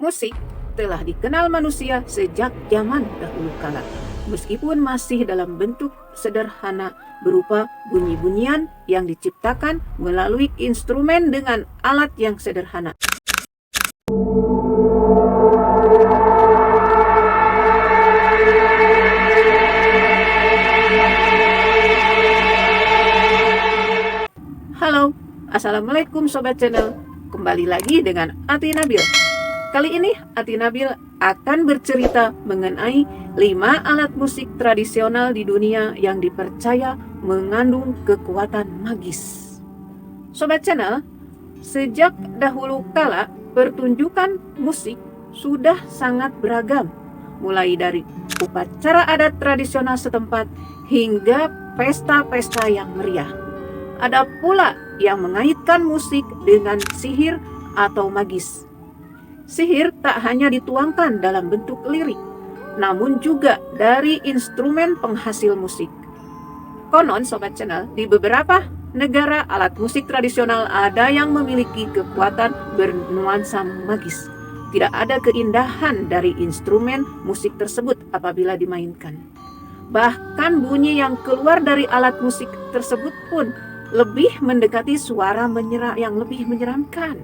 Musik telah dikenal manusia sejak zaman dahulu kala, meskipun masih dalam bentuk sederhana berupa bunyi-bunyian yang diciptakan melalui instrumen dengan alat yang sederhana. Halo, Assalamualaikum Sobat Channel. Kembali lagi dengan Ati Nabil. Kali ini Ati Nabil akan bercerita mengenai 5 alat musik tradisional di dunia yang dipercaya mengandung kekuatan magis. Sobat Channel, sejak dahulu kala pertunjukan musik sudah sangat beragam, mulai dari upacara adat tradisional setempat hingga pesta-pesta yang meriah. Ada pula yang mengaitkan musik dengan sihir atau magis. Sihir tak hanya dituangkan dalam bentuk lirik, namun juga dari instrumen penghasil musik. Konon Sobat Channel, di beberapa negara alat musik tradisional ada yang memiliki kekuatan bernuansa magis. Tidak ada keindahan dari instrumen musik tersebut apabila dimainkan. Bahkan bunyi yang keluar dari alat musik tersebut pun lebih mendekati suara yang lebih menyeramkan.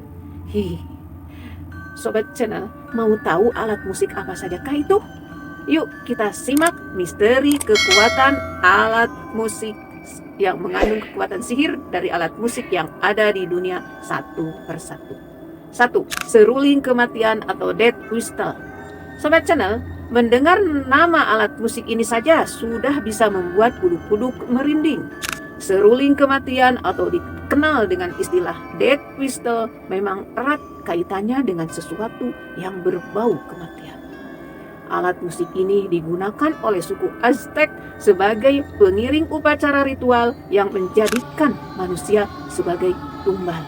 Sobat Channel, mau tahu alat musik apa sajakah itu? Yuk kita simak misteri kekuatan alat musik yang mengandung kekuatan sihir dari alat musik yang ada di dunia satu persatu. 1. Seruling kematian atau death whistle. Sobat Channel, mendengar nama alat musik ini saja sudah bisa membuat bulu kuduk merinding. Seruling kematian atau dikenal dengan istilah death whistle memang erat kaitannya dengan sesuatu yang berbau kematian. Alat musik ini digunakan oleh suku Aztec sebagai pengiring upacara ritual yang menjadikan manusia sebagai tumbal.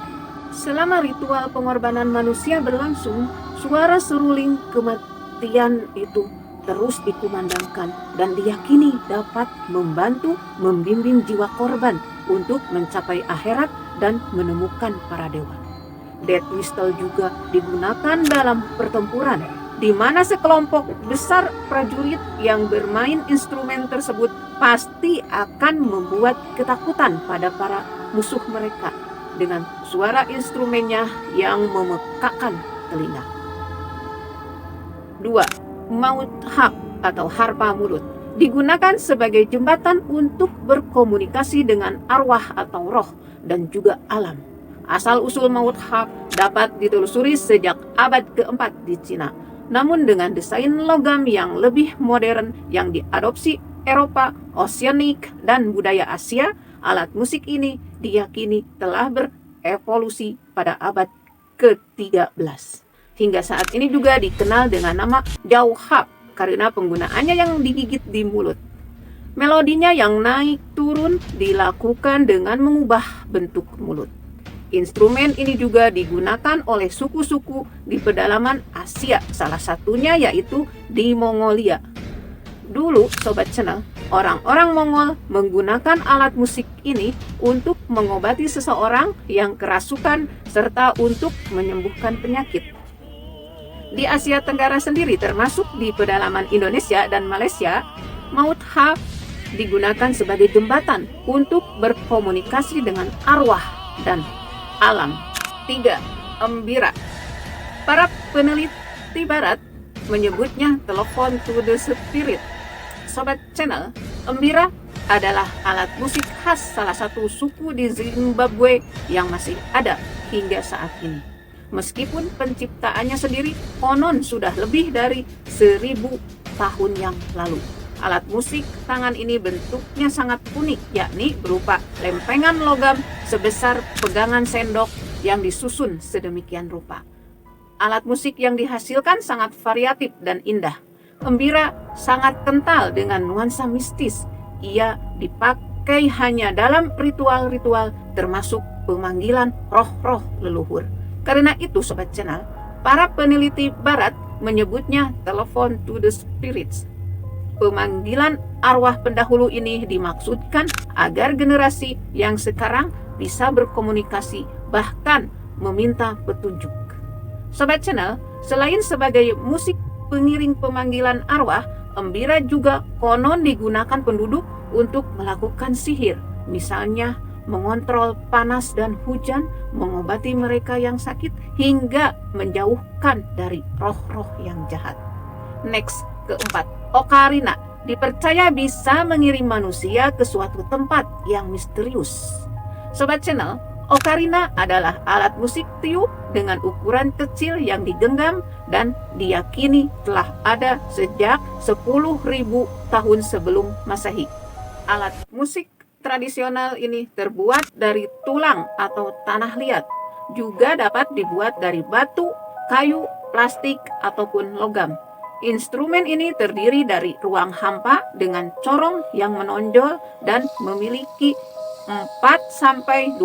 Selama ritual pengorbanan manusia berlangsung, suara seruling kematian itu terus dikumandangkan dan diyakini dapat membantu membimbing jiwa korban untuk mencapai akhirat dan menemukan para dewa. Death whistle juga digunakan dalam pertempuran, di mana sekelompok besar prajurit yang bermain instrumen tersebut pasti akan membuat ketakutan pada para musuh mereka dengan suara instrumennya yang memekakkan telinga. 2. Maut harp atau harpa mulut digunakan sebagai jembatan untuk berkomunikasi dengan arwah atau roh dan juga alam. Asal-usul maut harp dapat ditelusuri sejak abad keempat di Cina. Namun dengan desain logam yang lebih modern yang diadopsi Eropa, Oseanik, dan budaya Asia, alat musik ini diyakini telah berevolusi pada abad ke-13. Hingga saat ini juga dikenal dengan nama Dao harp karena penggunaannya yang digigit di mulut. Melodinya yang naik turun dilakukan dengan mengubah bentuk mulut. Instrumen ini juga digunakan oleh suku-suku di pedalaman Asia, salah satunya yaitu di Mongolia. Dulu Sobat Channel, orang-orang Mongol menggunakan alat musik ini untuk mengobati seseorang yang kerasukan serta untuk menyembuhkan penyakit. Di Asia Tenggara sendiri, termasuk di pedalaman Indonesia dan Malaysia, maut harp digunakan sebagai jembatan untuk berkomunikasi dengan arwah dan alam. 3. Embira. Para peneliti barat menyebutnya telepon to the spirit. Sobat Channel, embira adalah alat musik khas salah satu suku di Zimbabwe yang masih ada hingga saat ini. Meskipun penciptaannya sendiri konon sudah lebih dari 1000 tahun yang lalu. Alat musik tangan ini bentuknya sangat unik, yakni berupa lempengan logam sebesar pegangan sendok yang disusun sedemikian rupa. Alat musik yang dihasilkan sangat variatif dan indah. Embira sangat kental dengan nuansa mistis. Ia dipakai hanya dalam ritual-ritual termasuk pemanggilan roh-roh leluhur. Karena itu Sobat Channel, para peneliti barat menyebutnya telepon to the spirits. Pemanggilan arwah pendahulu ini dimaksudkan agar generasi yang sekarang bisa berkomunikasi bahkan meminta petunjuk. Sobat Channel, Selain sebagai musik pengiring pemanggilan arwah, embira juga konon digunakan penduduk untuk melakukan sihir, misalnya mengontrol panas dan hujan, mengobati mereka yang sakit, hingga menjauhkan dari roh-roh yang jahat. Next, keempat, ocarina dipercaya bisa mengirim manusia ke suatu tempat yang misterius. Sobat channel, ocarina adalah alat musik tiup dengan ukuran kecil yang digenggam dan diyakini telah ada sejak 10.000 tahun sebelum Masehi. Alat musik tradisional ini terbuat dari tulang atau tanah liat, juga dapat dibuat dari batu, kayu, plastik, ataupun logam. Instrumen ini terdiri dari ruang hampa dengan corong yang menonjol dan memiliki 4-12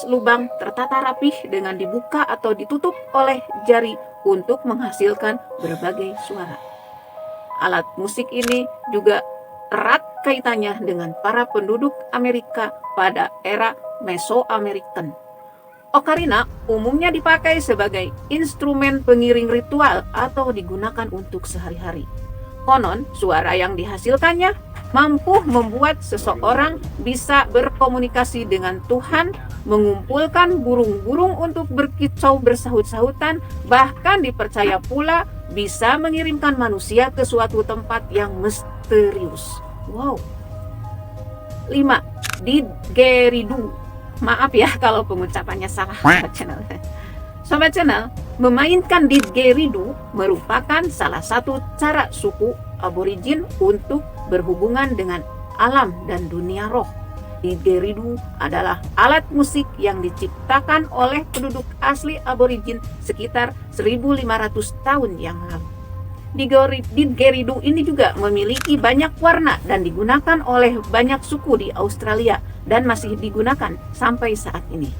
lubang tertata rapih dengan dibuka atau ditutup oleh jari untuk menghasilkan berbagai suara. Alat musik ini juga erat kaitannya dengan para penduduk Amerika pada era Mesoamerikan. Ocarina umumnya dipakai sebagai instrumen pengiring ritual atau digunakan untuk sehari-hari. Konon, suara yang dihasilkannya mampu membuat seseorang bisa berkomunikasi dengan Tuhan, mengumpulkan burung-burung untuk berkicau bersahut-sahutan, bahkan dipercaya pula bisa mengirimkan manusia ke suatu tempat yang misterius. Wow. 5. Didgeridoo. Maaf ya kalau pengucapannya salah, Sobat Channel. Sobat Channel, memainkan didgeridoo merupakan salah satu cara suku aborigin untuk berhubungan dengan alam dan dunia roh. Didgeridoo adalah alat musik yang diciptakan oleh penduduk asli aborigin sekitar 1.500 tahun yang lalu. Didgeridoo ini juga memiliki banyak warna dan digunakan oleh banyak suku di Australia dan masih digunakan sampai saat ini.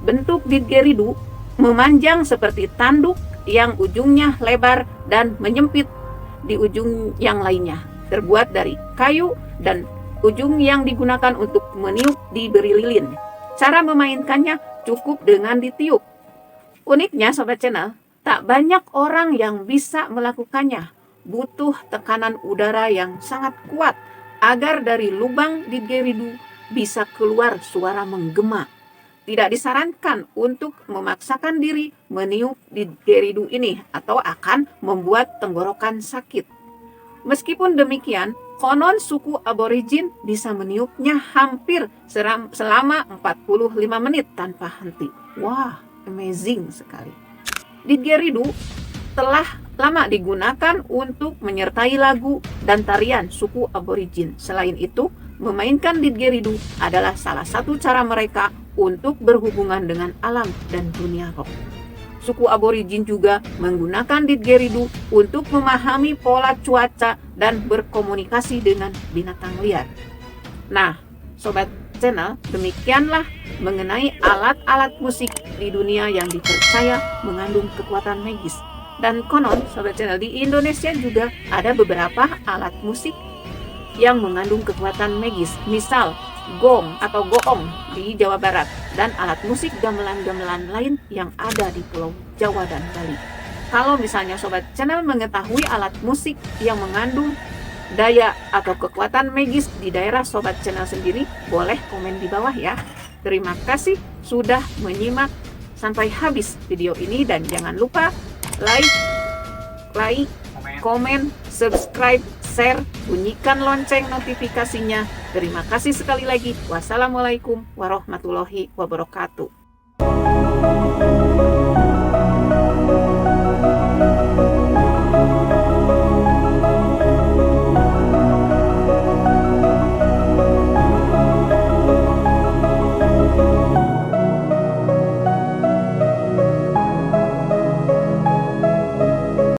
Bentuk didgeridoo memanjang seperti tanduk yang ujungnya lebar dan menyempit di ujung yang lainnya. Terbuat dari kayu dan ujung yang digunakan untuk meniup diberi lilin. Cara memainkannya cukup dengan ditiup. Uniknya Sobat Channel, tak banyak orang yang bisa melakukannya. Butuh tekanan udara yang sangat kuat agar dari lubang didgeridoo bisa keluar suara menggema. Tidak disarankan untuk memaksakan diri meniup didgeridoo ini atau akan membuat tenggorokan sakit. Meskipun demikian, konon suku aborigin bisa meniupnya hampir selama 45 menit tanpa henti. Wah, amazing sekali. Didgeridoo telah lama digunakan untuk menyertai lagu dan tarian suku aborigin. Selain itu, memainkan didgeridoo adalah salah satu cara mereka untuk berhubungan dengan alam dan dunia roh. Suku aborigin juga menggunakan didgeridoo untuk memahami pola cuaca dan berkomunikasi dengan binatang liar. Nah, Sobat Channel, demikianlah mengenai alat-alat musik di dunia yang dipercaya mengandung kekuatan magis. Dan konon, Sobat Channel, di Indonesia juga ada beberapa alat musik yang mengandung kekuatan magis. Misal, gong atau goong di Jawa Barat dan alat musik gamelan-gamelan lain yang ada di Pulau Jawa dan Bali. Kalau misalnya Sobat Channel mengetahui alat musik yang mengandung daya atau kekuatan magis di daerah Sobat Channel sendiri, boleh komen di bawah ya. Terima kasih sudah menyimak sampai habis video ini dan jangan lupa like, komen, subscribe, share, bunyikan lonceng notifikasinya. Terima kasih sekali lagi. Wassalamualaikum warahmatullahi wabarakatuh.